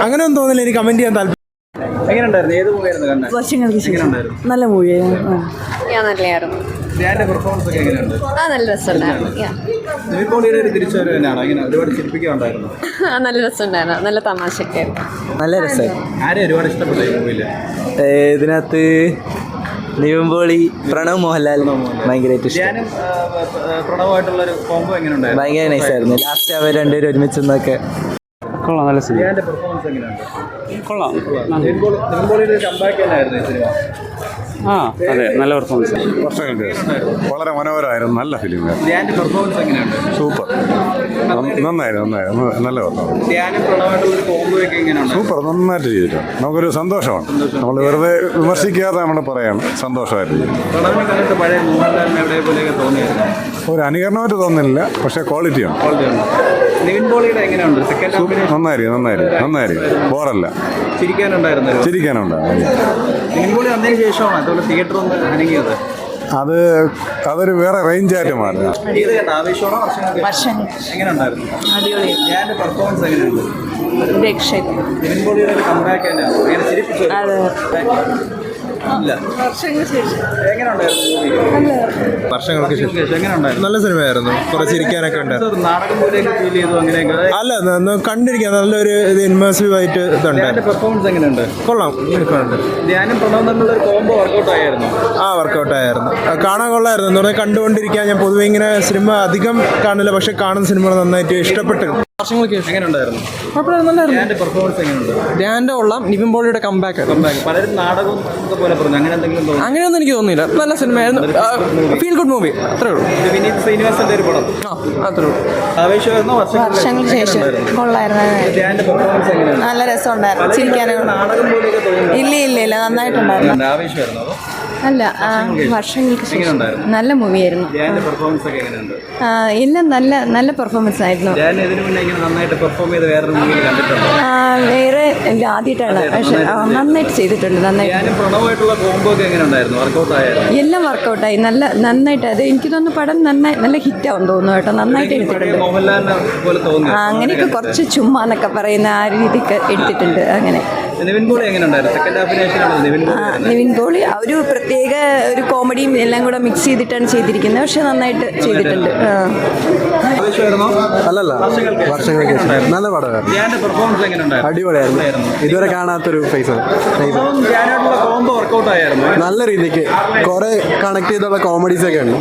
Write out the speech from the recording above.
അങ്ങനെയൊന്നും തോന്നില്ല. എനിക്ക് കമന്റ് ചെയ്യാൻ താല്പര്യം. എങ്ങനെയുണ്ടായിരുന്നു? ഏത് മൂവിയായിരുന്നു കണ്ടത്? വർഷങ്ങൾക്ക് ശേഷം നല്ല മൂവിയായിരുന്നു. നല്ലതായിരുന്നു. പെർഫോമൻസ് ഒക്കെ എങ്ങനെയുണ്ട്? നല്ല രസമുണ്ടായിരുന്നു. ഒരു തിരിച്ചുവരവ് തന്നെയാണോ? ഇങ്ങനെ ഒരുപാട് ചിരിപ്പിക്കാനുണ്ടായിരുന്നു. നല്ല രസമുണ്ടായിരുന്നു. നല്ല തമാശയൊക്കെ നല്ല രസമായിരുന്നു. ആരെയും ഒരുപാട് ഇഷ്ടപ്പെട്ടു ഈ മൂവിയിൽ? ഇതിനകത്ത് നിവിൻ പോളി, പ്രണവ് മോഹൻലാൽ ഭയങ്കരമായിട്ട് ഇഷ്ടം. പ്രണവുമായിട്ടുള്ള ഒരു കോംബോ എങ്ങനെയുണ്ടായിരുന്നു? ഭയങ്കര നൈസായിരുന്നു. ലാസ്റ്റ് അവർ രണ്ടുപേരും ഒരുമിച്ച് നിന്നൊക്കെ കൊള്ളാം. നല്ല സിനിമ. പെർഫോമൻസ് എങ്ങനെയുണ്ട്? കൊള്ളാം. നിവിൻ പോളിയുടെ ഒരു കമ്പാക്ക് തന്നെയായിരുന്നു ഈ സിനിമ. ആ അതെ, നല്ല പെർഫോമൻസ്. വളരെ മനോഹരമായിരുന്നു. നല്ല ഫിലിം. പെർഫോമൻസ് എങ്ങനെയുണ്ട്? സൂപ്പർ. നന്നായിരുന്നു. നല്ല പെർഫോമൻസ്. പ്രണവുമായിട്ടുള്ള ഒരു കോംബോ ഒക്കെ എങ്ങനെയുണ്ട്? സൂപ്പർ. നന്നായിട്ട് ചെയ്തിട്ടുണ്ട്. നമുക്കൊരു സന്തോഷമാണ്. നമ്മൾ വെറുതെ വിമർശിക്കാതെ നമ്മൾ പറയാണ്. സന്തോഷമായിട്ട് പ്രണവിനെ കണ്ടിട്ട് പഴയ മോഹൻലാലിനെ എവിടെ പോലെയൊക്കെ തോന്നിയായിരുന്നു? ഒരു അനുകരണമായിട്ട് തോന്നുന്നില്ല, പക്ഷേ ക്വാളിറ്റിയാണ്. നിവിൻ പോളിയുടെ എങ്ങനെയുണ്ട്? സെക്കൻഡ് നന്നായിരിക്കും. ബോറല്ല. ചിരിക്കാനുണ്ടായിരുന്നു. നിവിൻ പോളി വന്നതിന് ശേഷമാണ് അതുപോലെ തിയേറ്റർ ഒന്ന് അനങ്ങിയത്. അതൊരു വേറെ റേഞ്ചായിട്ട് മാറി. ഏത് കേട്ടോ? ആവേശമാണോ വർഷങ്ങൾ? എങ്ങനെയുണ്ടായിരുന്നു? അടിപൊളി. ഞാൻ പെർഫോമൻസ് എങ്ങനെയുണ്ട്? നിവിൻ പോളിയുടെ ഒരു കമ്പാക്ക് തന്നെയാണ്. അങ്ങനെ ചിരിപ്പിച്ചു. വർഷങ്ങൾക്ക് ശേഷം എങ്ങനെയുണ്ടായിരുന്നു? നല്ല സിനിമയായിരുന്നു. കുറച്ച് ചിരിക്കാനൊക്കെ ഉണ്ട്. നാടകം പോലെയൊക്കെ ഫീൽ ചെയ്തു അങ്ങനെയൊക്കെ? അല്ല, കണ്ടിരിക്കാൻ നല്ലൊരു ഇൻവേഴ്സീവ് ആയിട്ട് ഇതുണ്ട്. പെർഫോമൻസ് എങ്ങനെയുണ്ട്? കൊള്ളാം. ധ്യാനം പ്രണവും തമ്മിലുള്ള ഒരു കോംബോ വർക്കൗട്ട് ആയിരുന്നു. വർക്കൗട്ട് ആയിരുന്നു. കാണാൻ കൊള്ളായിരുന്നു. എന്ന് പറഞ്ഞാൽ കണ്ടുകൊണ്ടിരിക്കാൻ. ഞാൻ പൊതുവെ ഇങ്ങനെ സിനിമ അധികം കാണില്ല, പക്ഷെ കാണുന്ന സിനിമകൾ നന്നായിട്ട് ഇഷ്ടപ്പെട്ടു. വർഷങ്ങൾക്ക് ശേഷം എങ്ങനെയുണ്ടായിരുന്നു? പെർഫോമൻസ് എങ്ങനെയുണ്ട്? ധ്യാൻ്റെ കൊള്ളാം. നിവിൻ പോളിയുടെ കമ്പാക്ക്. പലരും നാടകം പോലെ പറഞ്ഞു. അങ്ങനെ എന്തെങ്കിലും തോന്നുന്നു? അങ്ങനെയൊന്നും എനിക്ക് തോന്നിയില്ല. നല്ല സിനിമയായിരുന്നു. Feel good movie. അത്രേ ഉള്ളൂ. വിനീത് ശ്രീനിവാസന്റെ ഒരു പടം. അത്രേ ഉള്ളൂ. ആവേശമായിരുന്നു. വർഷങ്ങൾക്ക് ശേഷം കൊള്ളായിരുന്നു. ധ്യാന്റെ പെർഫോമൻസ് എങ്ങനെയാണ്? നല്ല രസമുണ്ടായിരുന്നു. ചിരിക്കാനൊക്കെ നാടകം പോലെയൊക്കെ തോന്നുന്നു. ഇല്ല നന്നായിട്ടുണ്ടായിരുന്നു. ആവേശമായിരുന്നു. അല്ല, വർഷങ്ങൾക്ക് ശേഷം നല്ല മൂവിയായിരുന്നു. ധ്യാന്റെ പെർഫോമൻസ് ഒക്കെ എങ്ങനെയുണ്ട്? എല്ലാം നല്ല പെർഫോമൻസ് ആയിരുന്നു. ധ്യാൻ ഇതിനു മുന്നേ ഇങ്ങനെ നന്നായിട്ട് പെർഫോം ചെയ്ത് വേറൊരു മൂവിയിൽ കണ്ടിട്ടുണ്ടോ? വേറെ ആദ്യമായിട്ടാണ്, പക്ഷെ നന്നായിട്ട് ചെയ്തിട്ടുണ്ട്. ധ്യാനും പ്രണവുമായിട്ടുള്ള കോംബോ ഒക്കെ എങ്ങനെ ഉണ്ടായിരുന്നു? വർക്കൗട്ട് ആയിരുന്നു? എല്ലാം വർക്കൗട്ടായി. നന്നായിട്ട്. അത് എനിക്ക് തോന്നുന്നു പടം നല്ല ഹിറ്റാവും തോന്നുന്നു കേട്ടോ. നന്നായിട്ട് എടുത്തിട്ടുണ്ട്. മോഹൻലാലിനെ പോലെ തോന്നി. അങ്ങനെയൊക്കെ കുറച്ച് ചുമ്മാ എന്നൊക്കെ പറയുന്ന ആ രീതിക്ക് എടുത്തിട്ടുണ്ട്. അങ്ങനെ നിവിൻ പോളി എങ്ങനെ ഉണ്ടായിരുന്നു? സെക്കൻഡ് ഹാഫിനേഷനാണ് നിവിൻ പോളി ഒരു പ്രത്യേക ഒരു കോമഡിയും എല്ലാം കൂടെ മിക്സ് ചെയ്തിട്ടാണ് ചെയ്തിരിക്കുന്നത്. പക്ഷെ നന്നായിട്ട് ചെയ്തിട്ടുണ്ട്. അല്ലല്ല, വർഷങ്ങൾക്ക് ശേഷം നല്ല പടമായിരുന്നു. ധ്യാന്റെ പെർഫോമൻസ് എങ്ങനെ ഉണ്ടായിരുന്നു? അടിപൊളിയായിരുന്നു. ഇതുവരെ കാണാത്തൊരു ഫേസാണ്. ധ്യാനായിട്ടുള്ള കോംബോ വർക്കൗട്ട് ആയിരുന്നു. നല്ല രീതിക്ക് കുറെ കണക്ട് ചെയ്തുള്ള കോമഡീസ് ഒക്കെയാണ്.